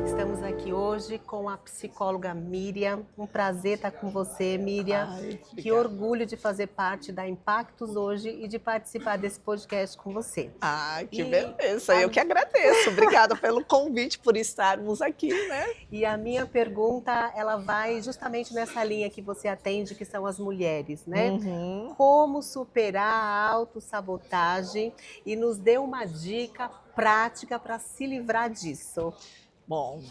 Estamos aqui hoje com a psicóloga Miriam. Um prazer estar com você, Miriam. Ai, Que obrigada. orgulho de fazer parte da Impactos hoje e de participar desse podcast com você. Ah, que E beleza. a, Eu que agradeço. Obrigada pelo convite, por estarmos aqui, né? e a minha pergunta, ela vai justamente nessa linha que você atende, que são as mulheres, né? Uhum. Como superar a autossabotagem e nos dê uma dica prática para se livrar disso. Bom,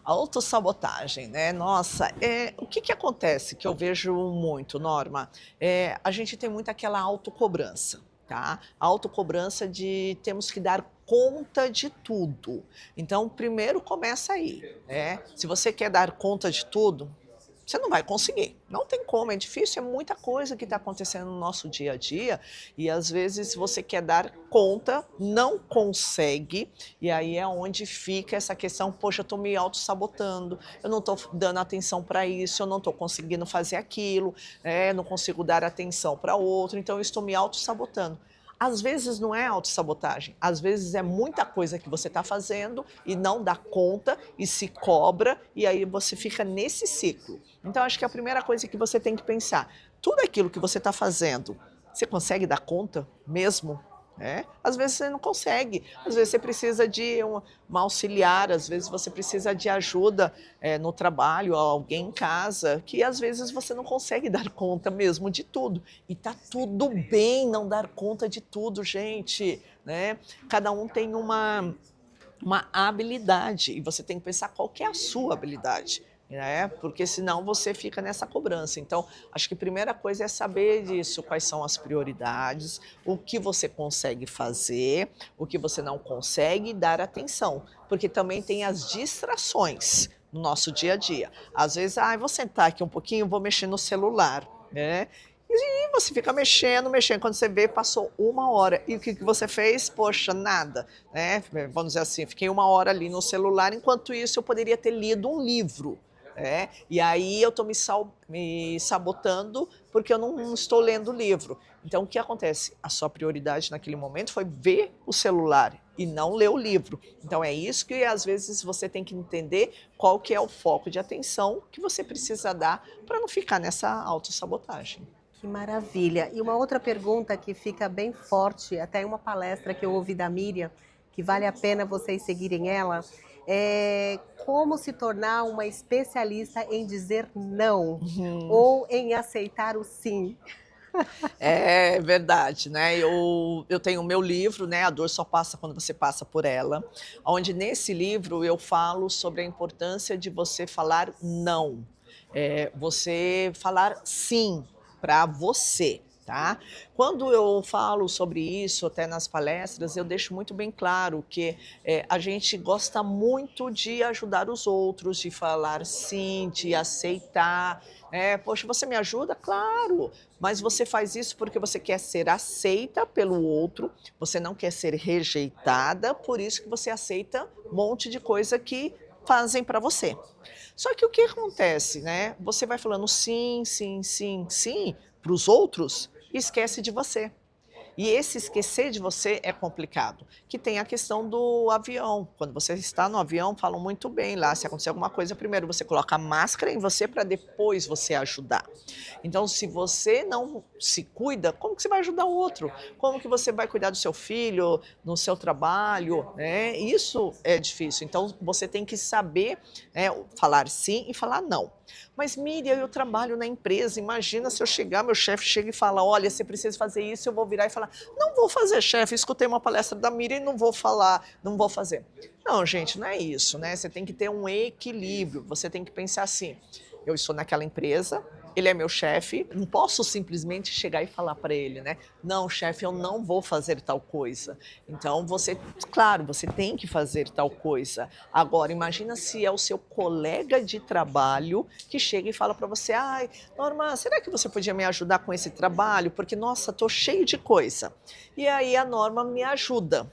autossabotagem, né? Nossa, o que acontece que eu vejo muito, Norma? A gente tem muito aquela autocobrança, tá? A autocobrança de temos que dar conta de tudo. Então, primeiro começa aí, né? Se você quer dar conta de tudo, você não vai conseguir. Não tem como, é difícil, é muita coisa que está acontecendo no nosso dia a dia e às vezes você quer dar conta, não consegue, e aí é onde fica essa questão, poxa, eu estou me auto-sabotando, eu não estou dando atenção para isso, eu não estou conseguindo fazer aquilo, não consigo dar atenção para outro, então eu estou me auto-sabotando. Às vezes não é autossabotagem, às vezes é muita coisa que você está fazendo e não dá conta e se cobra e aí você fica nesse ciclo. Então acho que a primeira coisa que você tem que pensar, tudo aquilo que você está fazendo, você consegue dar conta mesmo? Às vezes você não consegue, às vezes você precisa de uma auxiliar, às vezes você precisa de ajuda no trabalho, alguém em casa, que às vezes você não consegue dar conta mesmo de tudo. E tá tudo bem não dar conta de tudo, gente, né? Cada um tem uma habilidade e você tem que pensar qual que é a sua habilidade. Porque senão você fica nessa cobrança. Então, acho que a primeira coisa é saber disso, quais são as prioridades, o que você consegue fazer, o que você não consegue, e dar atenção, porque também tem as distrações no nosso dia a dia. Às vezes, vou sentar aqui um pouquinho, vou mexer no celular, né? E você fica mexendo, mexendo, quando você vê, passou 1 hora. E o que você fez? Poxa, nada, né? Vamos dizer assim, fiquei 1 hora ali no celular, enquanto isso eu poderia ter lido um livro. E aí eu estou me sabotando porque eu não estou lendo o livro. Então o que acontece? A sua prioridade naquele momento foi ver o celular e não ler o livro. Então é isso que às vezes você tem que entender qual que é o foco de atenção que você precisa dar para não ficar nessa autossabotagem. Que maravilha! E uma outra pergunta que fica bem forte, até em uma palestra que eu ouvi da Miriam, que vale a pena vocês seguirem ela, é como se tornar uma especialista em dizer não Uhum. ou em aceitar o sim. É verdade, né? Eu tenho o meu livro, né? A Dor Só Passa Quando Você Passa por Ela, onde nesse livro eu falo sobre a importância de você falar não, você falar sim para você. Tá? Quando eu falo sobre isso, até nas palestras, eu deixo muito bem claro que a gente gosta muito de ajudar os outros, de falar sim, de aceitar. Poxa, você me ajuda? Claro, mas você faz isso porque você quer ser aceita pelo outro, você não quer ser rejeitada, por isso que você aceita um monte de coisa que fazem para você. Só que o que acontece, né? Você vai falando sim, sim, sim, sim para os outros e esquece de você. E esse esquecer de você é complicado. Que tem a questão do avião. Quando você está no avião, falam muito bem lá. Se acontecer alguma coisa, primeiro você coloca a máscara em você para depois você ajudar. Então, se você não se cuida, como que você vai ajudar o outro? Como que você vai cuidar do seu filho, no seu trabalho? Isso é difícil. Então, você tem que saber falar sim e falar não. Mas, Miriam, eu trabalho na empresa, imagina se eu chegar, meu chefe chega e fala, olha, você precisa fazer isso, eu vou virar e falar, não vou fazer, chefe, escutei uma palestra da Miriam e não vou falar, não vou fazer. Não, gente, não é isso, né? Você tem que ter um equilíbrio, você tem que pensar assim, eu estou naquela empresa, ele é meu chefe, não posso simplesmente chegar e falar para ele, né? Não, chefe, eu não vou fazer tal coisa. Então, claro, você tem que fazer tal coisa. Agora, imagina se é o seu colega de trabalho que chega e fala para você, ai, Norma, será que você podia me ajudar com esse trabalho? Porque, nossa, estou cheio de coisa. E aí a Norma me ajuda.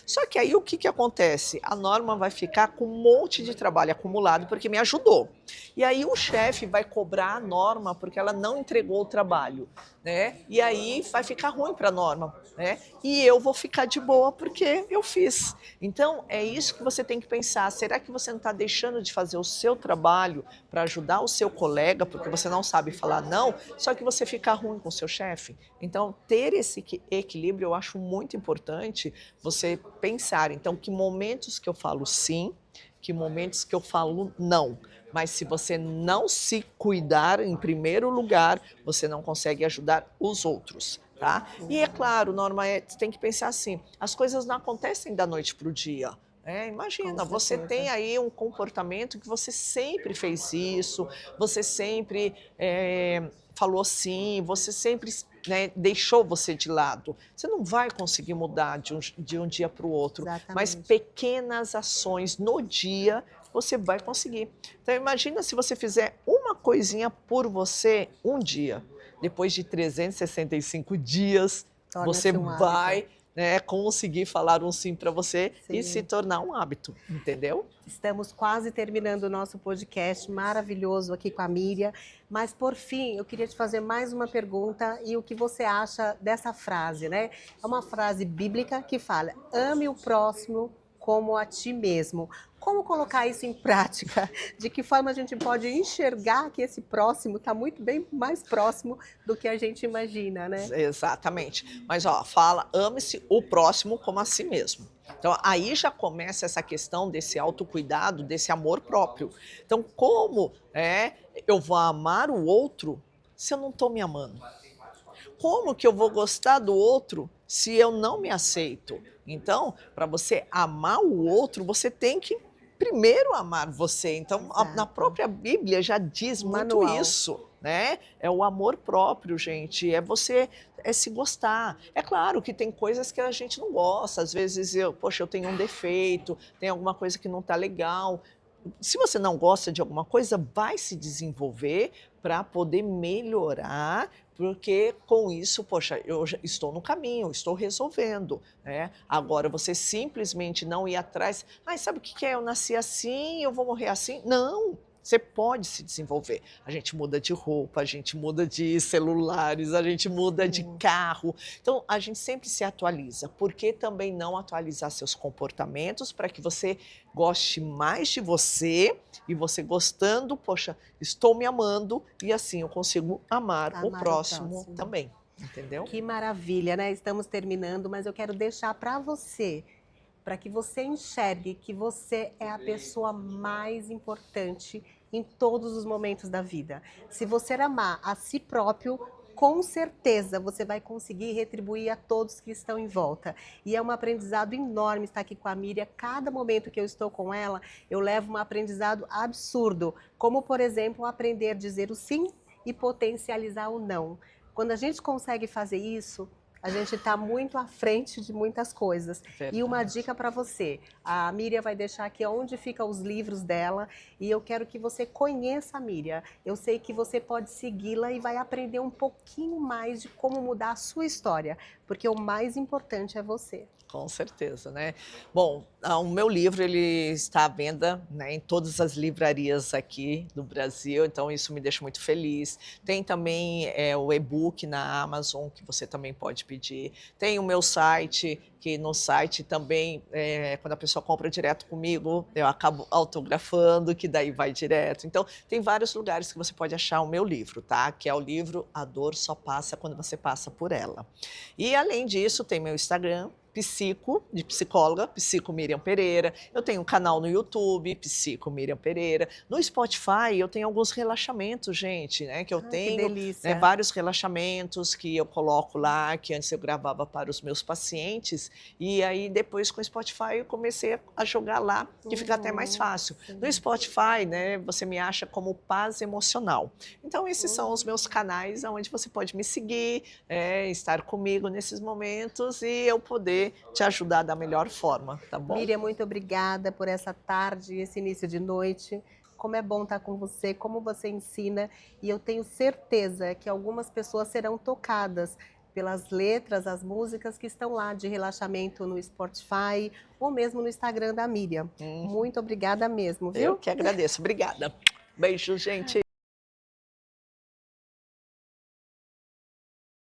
Só que aí o que acontece? A Norma vai ficar com um monte de trabalho acumulado porque me ajudou. E aí o chefe vai cobrar a Norma porque ela não entregou o trabalho. né? E aí vai ficar ruim para a Norma, né? E eu vou ficar de boa porque eu fiz. Então é isso que você tem que pensar. Será que você não está deixando de fazer o seu trabalho para ajudar o seu colega porque você não sabe falar não? Só que você fica ruim com o seu chefe. Então ter esse equilíbrio eu acho muito importante. Você pensar. Então que momentos que eu falo sim, que momentos que eu falo não. Mas se você não se cuidar em primeiro lugar, você não consegue ajudar os outros, tá? E é claro, Norma, você tem que pensar assim, as coisas não acontecem da noite para o dia. Imagina, Com você tem certeza. aí um comportamento que você sempre fez isso, você sempre falou sim, você sempre, né, deixou você de lado. Você não vai conseguir mudar de um dia para o outro, mas Exatamente. pequenas ações no dia você vai conseguir. Então imagina se você fizer uma coisinha por você um dia. Depois de 365 dias, você Torna-se um hábito. vai, né, conseguir falar um sim para você e se Sim. tornar um hábito, entendeu? Estamos quase terminando o nosso podcast maravilhoso aqui com a Miriam, mas por fim eu queria te fazer mais uma pergunta e o que você acha dessa frase, né? É uma frase bíblica que fala: ame o próximo como a ti mesmo. Como colocar isso em prática? De que forma a gente pode enxergar que esse próximo está muito bem mais próximo do que a gente imagina, né? Exatamente. Mas ó, fala, ame-se o próximo como a si mesmo. Então aí já começa essa questão desse autocuidado, desse amor próprio. Então como eu vou amar o outro se eu não estou me amando? Como que eu vou gostar do outro se eu não me aceito? Então, para você amar o outro, você tem que primeiro amar você. Então, na Exato. própria Bíblia já diz Um muito manual. isso, né? É o amor próprio, gente. É você se gostar. É claro que tem coisas que a gente não gosta. Às vezes poxa, eu tenho um defeito, tem alguma coisa que não está legal. Se você não gosta de alguma coisa, vai se desenvolver para poder melhorar, porque com isso, poxa, eu já estou no caminho, estou resolvendo, né? Agora, você simplesmente não ir atrás, sabe o que é? Eu nasci assim, eu vou morrer assim. Não! Você pode se desenvolver. A gente muda de roupa, a gente muda de celulares, a gente muda de Sim. carro. Então, a gente sempre se atualiza. Por que também não atualizar seus comportamentos para que você goste mais de você e você gostando, poxa, estou me amando e assim eu consigo amar o Amar o próximo próximo. também, entendeu? Que maravilha, né? Estamos terminando, mas eu quero deixar para que você enxergue que você é a pessoa mais importante em todos os momentos da vida. Se você amar a si próprio, com certeza você vai conseguir retribuir a todos que estão em volta. E é um aprendizado enorme estar aqui com a Miriam. Cada momento que eu estou com ela, eu levo um aprendizado absurdo, como por exemplo, aprender a dizer o sim e potencializar o não. Quando a gente consegue fazer isso, a gente está muito à frente de muitas coisas. E uma Verdade. dica para você, a Miriam vai deixar aqui onde ficam os livros dela e eu quero que você conheça a Miriam. Eu sei que você pode segui-la e vai aprender um pouquinho mais de como mudar a sua história, porque o mais importante é você. Com certeza, né? Bom, o meu livro ele está à venda, né, em todas as livrarias aqui do Brasil, então isso me deixa muito feliz. Tem também o e-book na Amazon, que você também pode pedir. Tem o meu site, que no site também, quando a pessoa compra direto comigo, eu acabo autografando, que daí vai direto. Então, tem vários lugares que você pode achar o meu livro, tá? Que é o livro A Dor Só Passa Quando Você Passa por Ela. E além disso, tem meu Instagram, Psico, de psicóloga, Psico Miriam Pereira. Eu tenho um canal no YouTube, Psico Miriam Pereira. No Spotify, eu tenho alguns relaxamentos, gente, né? Que eu Ai, que tenho, né, delícia. vários relaxamentos que eu coloco lá, que antes eu gravava para os meus pacientes. E aí, depois, com o Spotify, eu comecei a jogar lá, que fica até mais fácil. Sim. No Spotify, né, você me acha como Paz Emocional. Então, esses são os meus canais onde você pode me seguir, estar comigo nesses momentos e eu poder te ajudar da melhor forma, tá bom? Miriam, muito obrigada por essa tarde, esse início de noite. Como é bom estar com você, como você ensina. E eu tenho certeza que algumas pessoas serão tocadas pelas letras, as músicas que estão lá de relaxamento no Spotify ou mesmo no Instagram da Miriam. Muito obrigada mesmo, Eu viu? que agradeço. Obrigada. Beijo, gente.